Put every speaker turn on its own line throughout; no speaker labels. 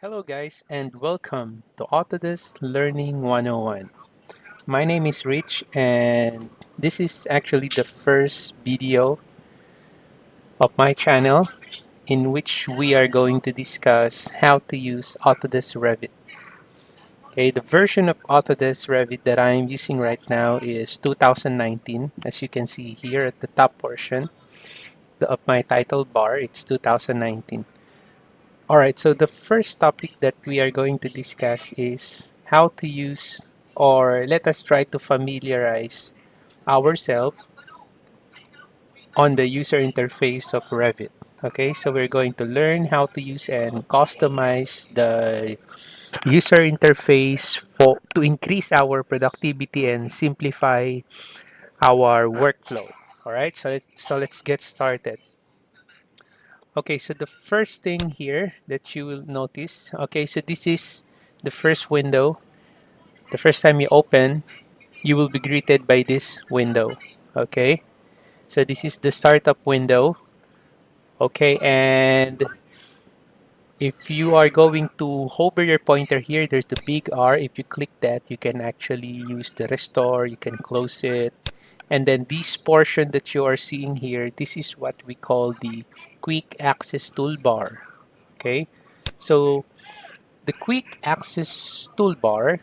Hello guys and welcome to Autodesk Learning 101. My name is Rich and this is actually the first video of my channel in which we are going to discuss how to use Autodesk Revit. Okay, the version of Autodesk Revit that I'm using right now is 2019. As you can see here at the top portion of my title bar, it's 2019. Alright, so the first topic that we are going to discuss is how to use, or let us try to familiarize ourselves on the user interface of Revit. Okay, so we're going to learn how to use and customize the user interface to increase our productivity and simplify our workflow. Alright, so let's get started. Okay, so the first thing here that you will notice, okay, so this is the first window. The first time you open, you will be greeted by this window. Okay, so this is the startup window. Okay, and if you are going to hover your pointer here, there's the big R. If you click that, you can actually use the restore, you can close it. And then this portion that you are seeing here, this is what we call the quick access toolbar. Okay, so the quick access toolbar,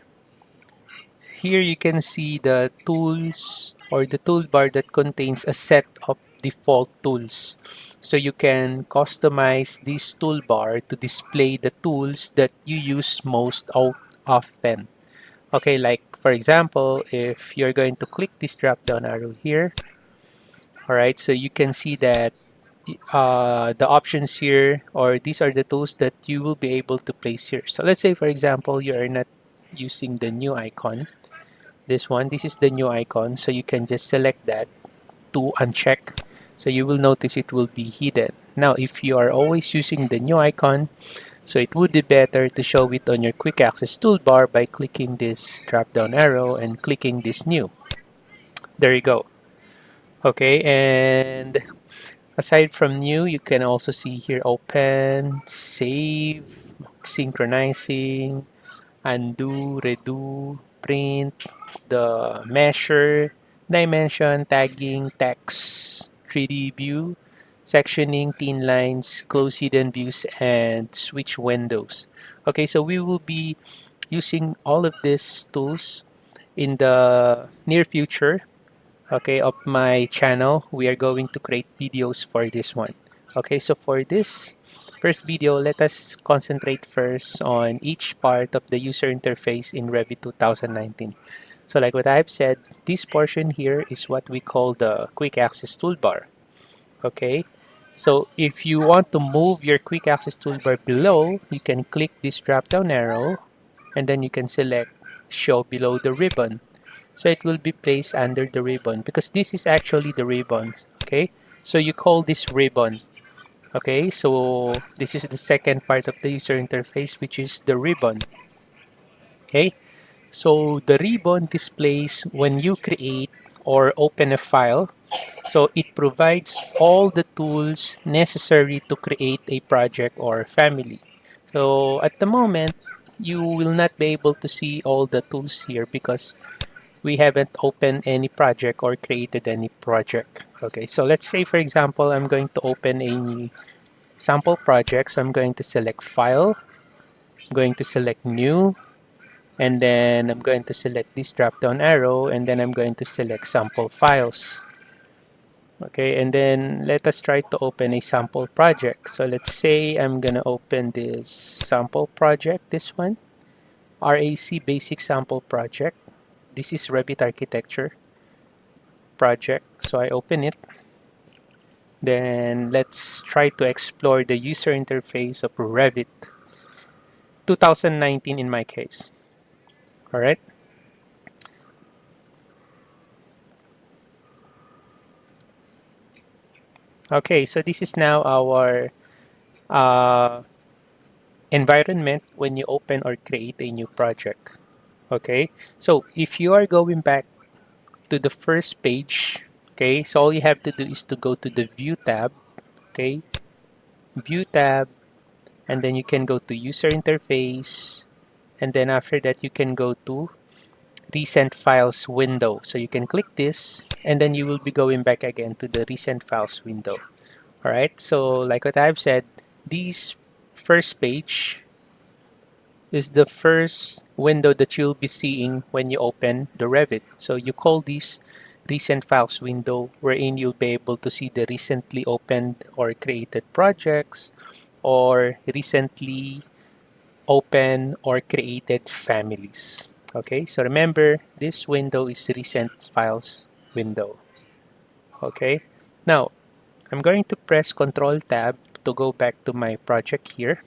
here you can see the tools or the toolbar that contains a set of default tools. So you can customize this toolbar to display the tools that you use most often. Okay, like for example, if you're going to click this drop down arrow here, all right, so you can see that the options here, or these are the tools that you will be able to place here. So let's say, for example, you are not using the new icon. This is the new icon. So you can just select that to uncheck. So you will notice it will be hidden. Now, if you are always using the new icon, so it would be better to show it on your quick access toolbar by clicking this drop down arrow and clicking this new. There you go. Okay, and aside from new, you can also see here open, save, synchronizing, undo, redo, print, the measure, dimension, tagging, text, 3D view, sectioning, thin lines, close hidden views, and switch windows. Okay, so we will be using all of these tools in the near future, okay, of my channel. We are going to create videos for this one. Okay, so for this first video, let us concentrate first on each part of the user interface in Revit 2019. So like what I've said, this portion here is what we call the quick access toolbar. Okay, so if you want to move your quick access toolbar below, you can click this drop down arrow and then you can select show below the ribbon. So it will be placed under the ribbon because this is actually the ribbon. Okay, so you call this ribbon. Okay, so this is the second part of the user interface, which is the ribbon. Okay, so the ribbon displays when you create or open a file. So it provides all the tools necessary to create a project or family. So at the moment, you will not be able to see all the tools here because we haven't opened any project or created any project. Okay, so let's say for example, I'm going to open a sample project. So I'm going to select file, I'm going to select new, and then I'm going to select this drop down arrow, and then I'm going to select sample files. Okay, and then let us try to open a sample project. So let's say I'm gonna open this sample project, this one, RAC basic sample project. This is Revit architecture project. So I open it. Then let's try to explore the user interface of Revit 2019 in my case. All right. Okay, so this is now our uh, environment when you open or create a new project. Okay, so if you are going back to the first page, okay, so all you have to do is to go to the View tab, okay, View tab, and then you can go to user interface, and then after that you can go to recent files window. So you can click this, and then you will be going back again to the recent files window. All right, so like what I've said, this first page is the first window that you'll be seeing when you open the Revit. So you call this recent files window, wherein you'll be able to see the recently opened or created projects, or recently open or created families. Okay, so remember, this window is recent files window. Okay, now I'm going to press Control Tab to go back to my project here.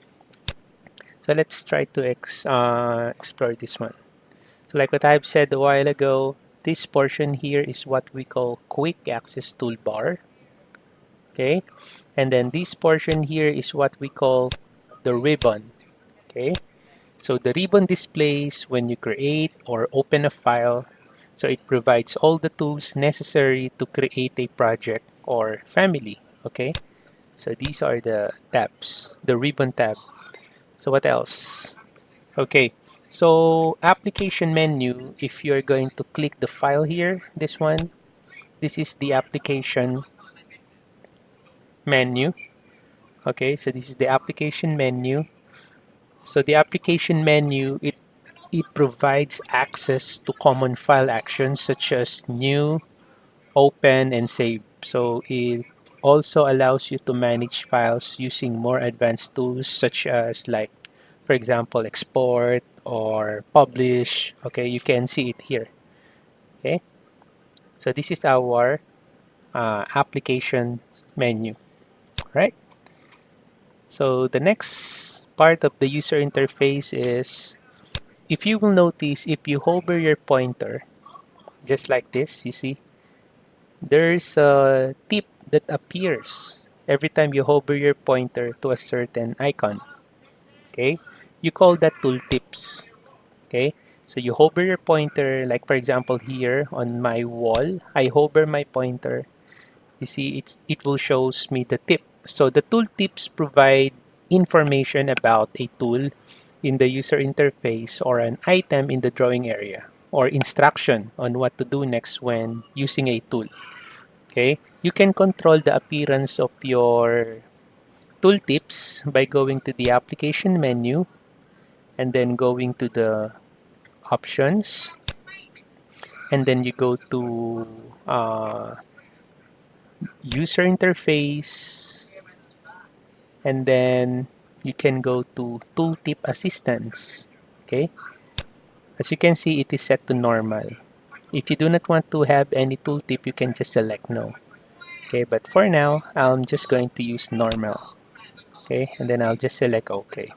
So let's try to explore this one. So like what I've said a while ago, this portion here is what we call quick access toolbar. Okay, and then this portion here is what we call the ribbon. Okay, so the ribbon displays when you create or open a file. So it provides all the tools necessary to create a project or family. Okay, so these are the tabs, the ribbon tab. So what else? Okay, so application menu, if you're going to click the file here, this one, this is the application menu. Okay, so this is the application menu. So the application menu, it provides access to common file actions such as new, open, and save. So it also allows you to manage files using more advanced tools such as, like, for example, export or publish. Okay, you can see it here. Okay, so this is our application menu, right? So the next part of the user interface is, if you will notice, if you hover your pointer just like this, you see there's a tip that appears every time you hover your pointer to a certain icon. Okay, you call that tooltips. Okay, so you hover your pointer, like for example here on my wall, I hover my pointer. You see, it will shows me the tip. So the tooltips provide information about a tool in the user interface, or an item in the drawing area, or instruction on what to do next when using a tool. Okay, you can control the appearance of your tooltips by going to the application menu, and then going to the options, and then you go to user interface, and then you can go to tooltip assistance. Okay, as you can see, it is set to normal. If you do not want to have any tooltip, you can just select no. Okay, but for now I'm just going to use normal. Okay, and then I'll just select OK.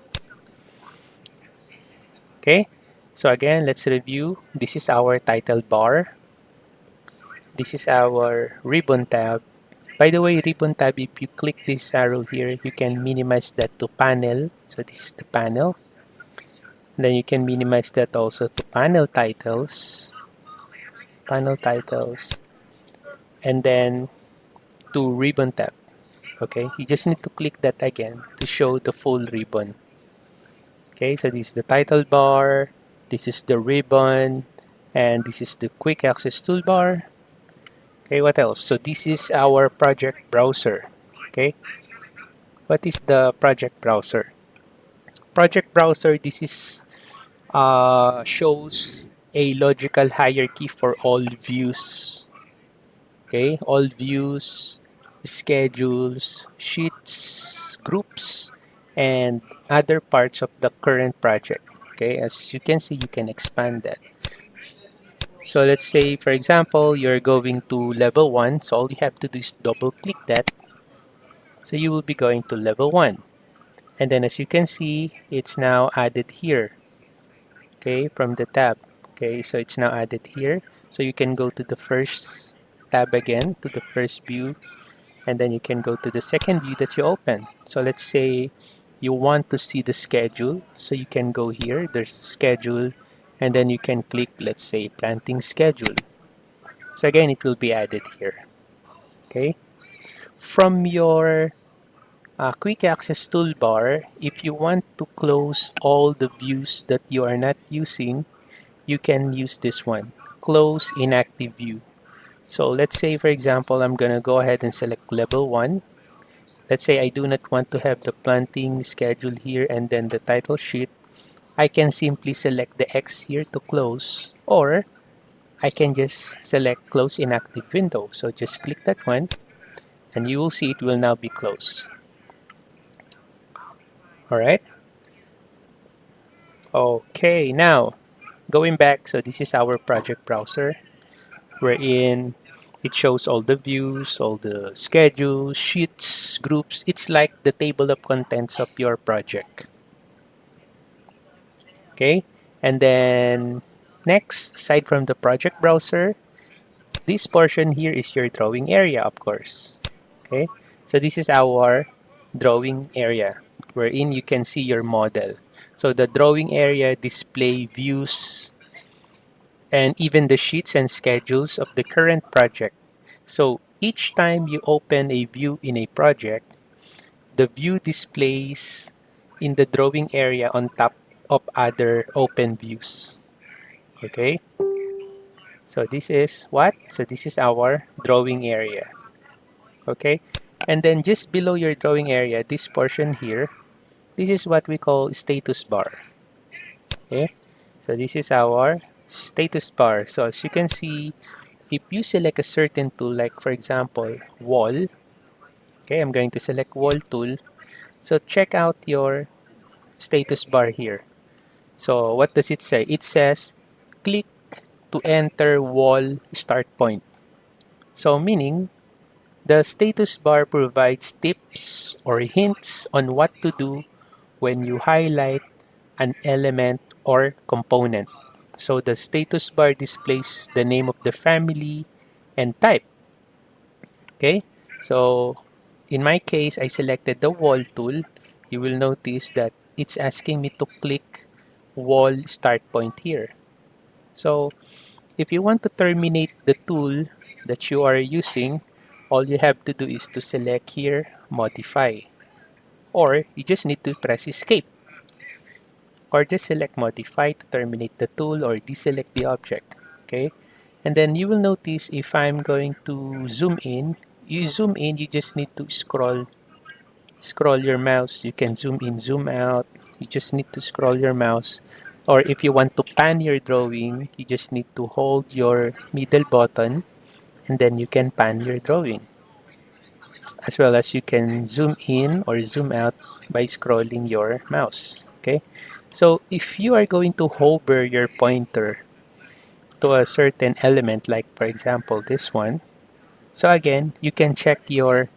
Okay, so again, let's review. This is our title bar. This is our ribbon tab. By the way, ribbon tab, if you click this arrow here, you can minimize that to panel. So this is the panel. Then you can minimize that also to panel titles, and then to ribbon tab. Okay, you just need to click that again to show the full ribbon. Okay, so this is the title bar, this is the ribbon, and this is the quick access toolbar. Okay, what else? So this is our project browser. Okay, what is the project browser? Project browser, this is shows a logical hierarchy for all views. Okay, all views, schedules, sheets, groups, and other parts of the current project. Okay, as you can see, you can expand that. So let's say, for example, you're going to level 1. So all you have to do is double click that. So you will be going to level 1. And then as you can see, it's now added here. Okay, from the tab. Okay, so it's now added here. So you can go to the first tab again, to the first view, and then you can go to the second view that you open. So let's say you want to see the schedule, so you can go here, there's schedule, and then you can click, let's say, planting schedule. So again, it will be added here. Okay, from your Quick access toolbar, if you want to close all the views that you are not using, you can use this one, close inactive view. So let's say, for example, I'm going to go ahead and select level 1. Let's say I do not want to have the planting schedule here and then the title sheet. I can simply select the X here to close, or I can just select close inactive window. So just click that one and you will see it will now be closed. All right. Okay, now going back, so this is our project browser wherein it shows all the views, all the schedules, sheets, groups. It's like the table of contents of your project. Okay, and then next, aside from the project browser, this portion here is your drawing area, of course. Okay, so this is our drawing area wherein you can see your model. So the drawing area display views and even the sheets and schedules of the current project. So each time you open a view in a project, the view displays in the drawing area on top of other open views. Okay, so this is what? So this is our drawing area. Okay, and then just below your drawing area, this portion here, this is what we call status bar. Okay, so this is our status bar. So as you can see, if you select a certain tool, like for example, wall, okay, I'm going to select wall tool. So check out your status bar here. So what does it say? It says click to enter wall start point. So meaning the status bar provides tips or hints on what to do when you highlight an element or component. So the status bar displays the name of the family and type. Okay, so in my case, I selected the wall tool. You will notice that it's asking me to click wall start point here. So if you want to terminate the tool that you are using, all you have to do is to select here, modify, or you just need to press escape, or just select modify to terminate the tool or deselect the object. Okay, and then you will notice if I'm going to zoom in, you just need to scroll your mouse. You can zoom in, zoom out. You just need to scroll your mouse. Or if you want to pan your drawing, you just need to hold your middle button and then you can pan your drawing. As well as you can zoom in or zoom out by scrolling your mouse. Okay, so if you are going to hover your pointer to a certain element, like for example this one, so again you can check your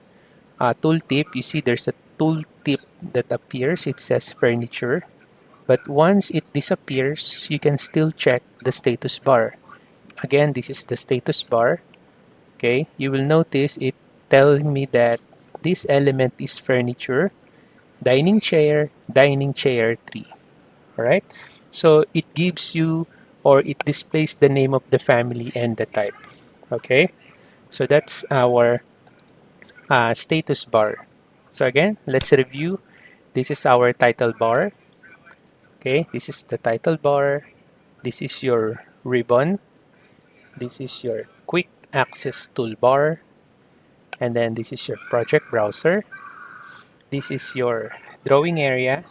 tooltip. You see there's a tooltip that appears. It says furniture, but once it disappears, you can still check the status bar. Again, this is the status bar. Okay, you will notice it telling me that this element is furniture, dining chair 3. All right, so it gives you or it displays the name of the family and the type. Okay, so that's our status bar. So again, let's review. This is our title bar. Okay, this is the title bar. This is your ribbon. This is your quick access toolbar. And then this is your project browser. This is your drawing area.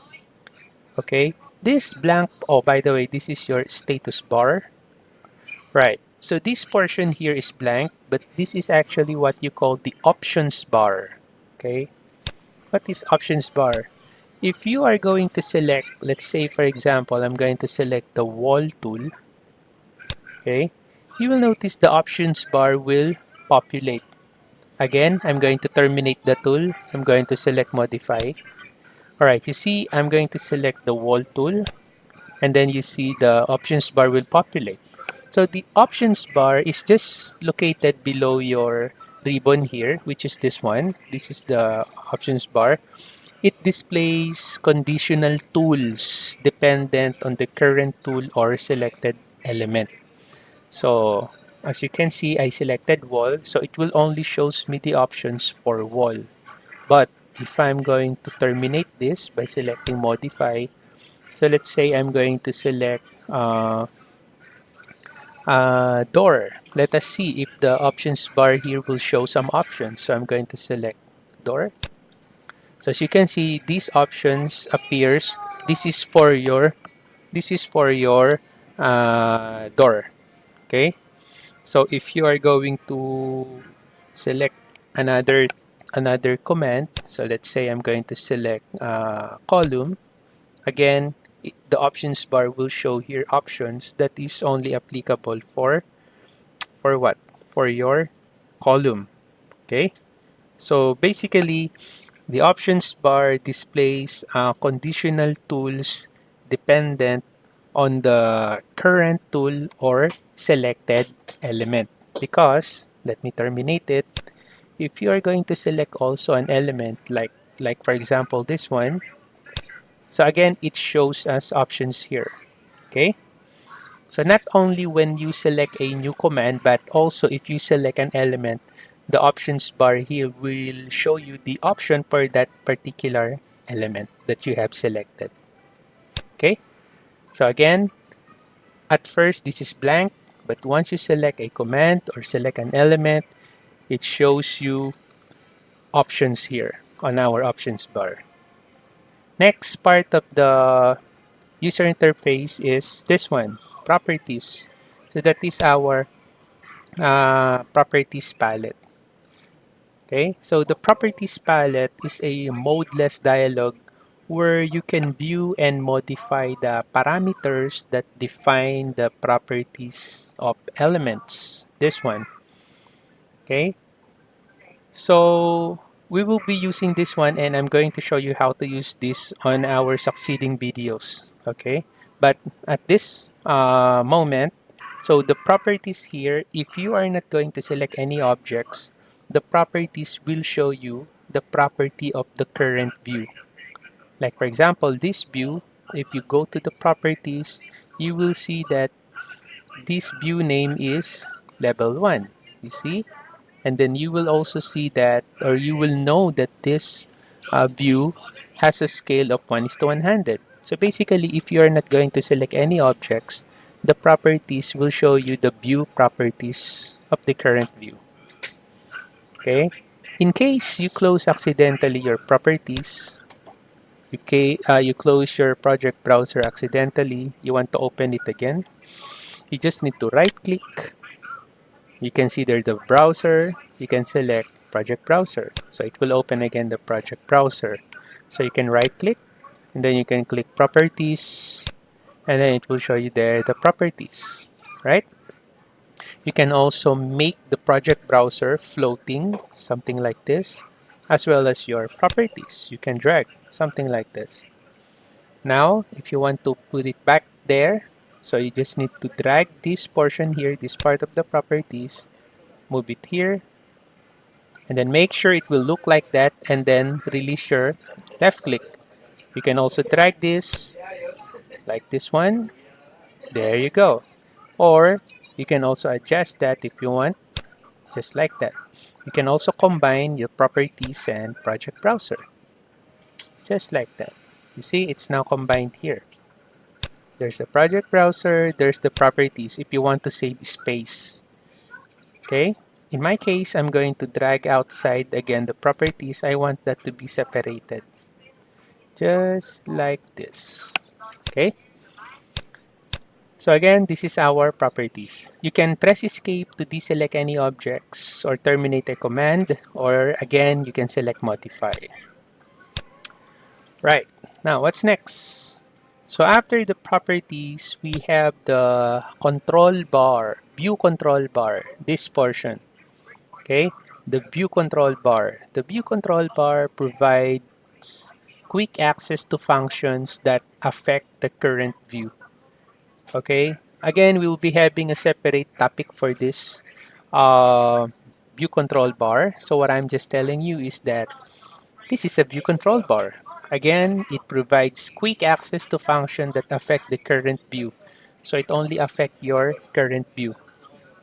Okay, this blank, oh, by the way, this is your status bar. Right, so this portion here is blank, but this is actually what you call the options bar. Okay, what is options bar? If you are going to select, let's say for example, I'm going to select the wall tool, okay, you will notice the options bar will populate. Again, I'm going to terminate the tool. I'm going to select modify. All right, you see, I'm going to select the wall tool and then you see the options bar will populate. So the options bar is just located below your ribbon here, which is this one. This is the options bar. It displays conditional tools dependent on the current tool or selected element. So as you can see, I selected wall, so it will only shows me the options for wall. But if I'm going to terminate this by selecting modify, so let's say I'm going to select door. Let us see if the options bar here will show some options. So I'm going to select door. So as you can see, these options appears. This is for your door. Okay. So if you are going to select another command, so let's say I'm going to select column. Again, the options bar will show here options that is only applicable for what? For your column. Okay. So basically, the options bar displays conditional tools dependent on the current tool or selected element. Because, let me terminate it, if you are going to select also an element like for example this one, so again it shows us options here. Okay, so not only when you select a new command, but also if you select an element, the options bar here will show you the option for that particular element that you have selected. Okay, so again, at first this is blank, but once you select a command or select an element, it shows you options here on our options bar. Next part of the user interface is this one, properties. So that is our properties palette. Okay, so the properties palette is a modeless dialog where you can view and modify the parameters that define the properties of elements. This one. Okay, so we will be using this one and I'm going to show you how to use this on our succeeding videos. Okay, but at this moment, so the properties here, if you are not going to select any objects, the properties will show you the property of the current view. Like for example, this view, if you go to the properties, you will see that this view name is level 1. You see? And then you will also see that, or you will know that this view has a scale of 1 is to 100. So basically, if you are not going to select any objects, the properties will show you the view properties of the current view. Okay? In case you close accidentally your properties, you close your project browser accidentally, you want to open it again, you just need to right click. You can see there the browser, you can select project browser. So it will open again the project browser. So you can right click and then you can click properties and then it will show you there the properties, right? You can also make the project browser floating, something like this, as well as your properties. You can drag something like this. Now, if you want to put it back there, so you just need to drag this portion here, this part of the properties, move it here, and then make sure it will look like that, and then release your left click. You can also drag this like this one. There you go. Or you can also adjust that if you want, just like that. You can also combine your properties and project browser, just like that. You see, it's now combined here. There's the project browser, there's the properties if you want to save space. Okay? In my case, I'm going to drag outside again the properties. I want that to be separated. Just like this. Okay? So again, this is our properties. You can press escape to deselect any objects or terminate a command, or again, you can select modify. Right, now what's next? So after the properties, we have the control bar, view control bar, this portion. Okay, the view control bar. The view control bar provides quick access to functions that affect the current view. Okay, again, we will be having a separate topic for this uh, view control bar. So what I'm just telling you is that this is a view control bar. Again, it provides quick access to functions that affect the current view. So it only affects your current view.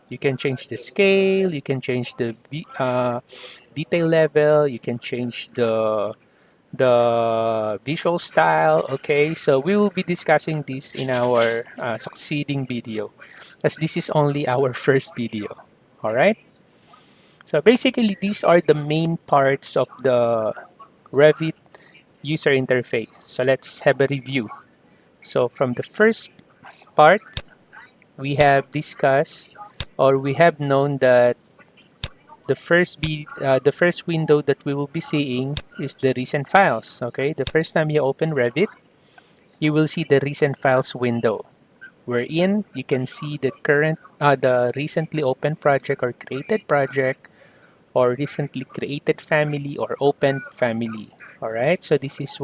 You can change the scale, you can change the detail level, you can change the the visual style. Okay, so we will be discussing this in our succeeding video, as this is only our first video. All right, so basically these are the main parts of the Revit user interface. So let's have a review. So from the first part, we have discussed, or we have known that the first window that we will be seeing is the recent files. Okay, the first time you open Revit, you will see the recent files window, wherein you can see the recently opened project or created project, or recently created family or opened family. All right, so this is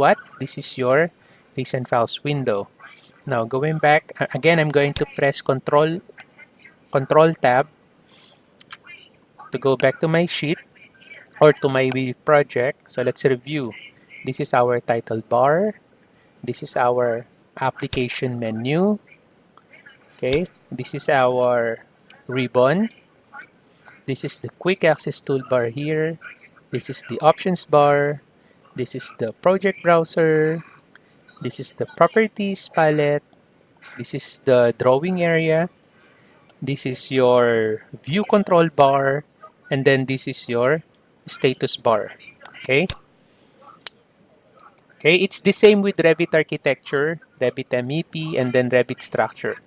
your recent files window. Now going back again, I'm going to press Control Tab to go back to my sheet or to my project. So let's review. This is our title bar. This is our application menu. Okay, this is our ribbon. This is the quick access toolbar here. This is the options bar. This is the project browser. This is the properties palette. This is the drawing area. This is your view control bar. And then this is your status bar. Okay. Okay, it's the same with Revit architecture, Revit MEP, and then Revit structure.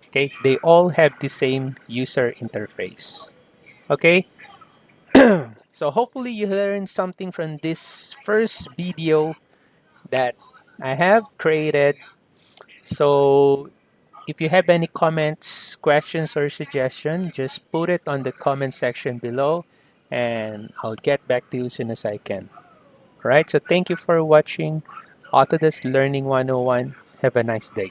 Okay, they all have the same user interface. Okay, so hopefully you learned something from this first video that I have created. So if you have any comments, questions, or suggestions, just put it on the comment section below and I'll get back to you as soon as I can. All right, so thank you for watching Autodesk Learning 101. Have a nice day.